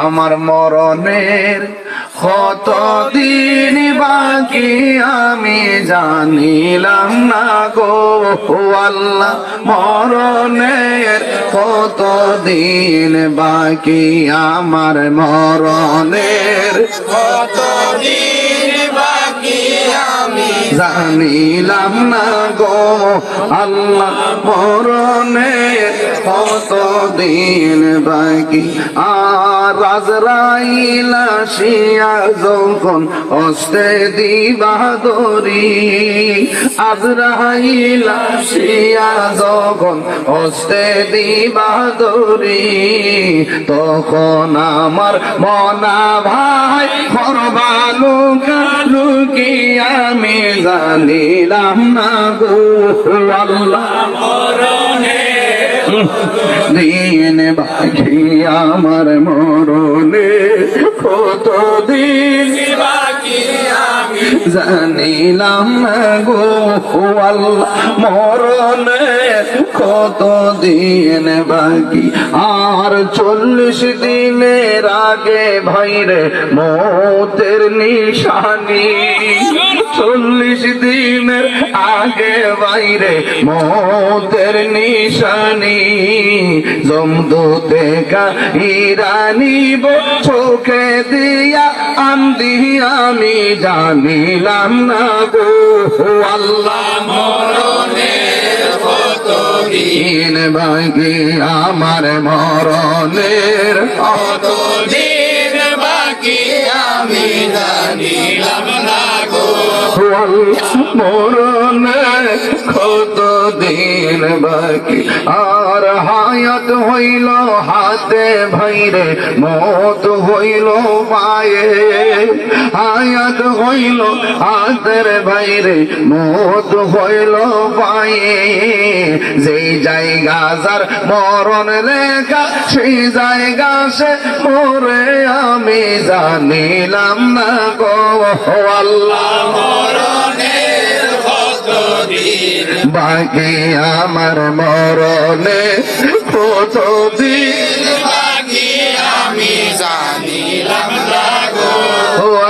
আমার মরণের কতদিন বাকি আমি জানিলাম না গো আল্লাহ, মরণের কতদিন বাকি আমার মরণের কতদিন বাকি আমি জানিলাম না গো আল্লাহ, মরণের কতদিন বাকি। আর আজরাইল আসিয়া যখন হস্তে দিবা দরি, আজরাইল আসিয়া যখন হস্তে দিবা দরি, তখন আমার মনা ভাই করবা লুকি আমি জানিলাম না গো আল্লাহ, দিন বাকি আমার মরণে কতদিন বাকি আমি জানিলাম না গো আল্লাহ, মরণে কতদিন বাকি। আর 40 দিনের আগে ভাইরে মৌতের নিশানি, 40 দিনের আগে বাইরে মৌতের নিশানি, জমদূতে গাইরানিব চোখে দিয়া আন্দি আমি জানিলাম না গো আল্লাহ, মরণের কতদিন দিন বাকি আমার মরণের কতদিন বাকি আমি জানিলাম না গো মরণে কতদিন বাকি। আর হায়াত হইল হাতে ভাইরে মত হইল পায়ে, হায়াত হইল হাতের ভাইরে মত হইল পায়ে, যেই জায়গা যার মরণ লেখা সেই জায়গা সে মরে আমি জানিলাম না গো আল্লাহ, মরণের কতদিন বাকি আমার মরণে কতদিন বাকি আমি জানিলাম না গো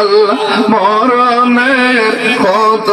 আল্লাহ, মরণের কত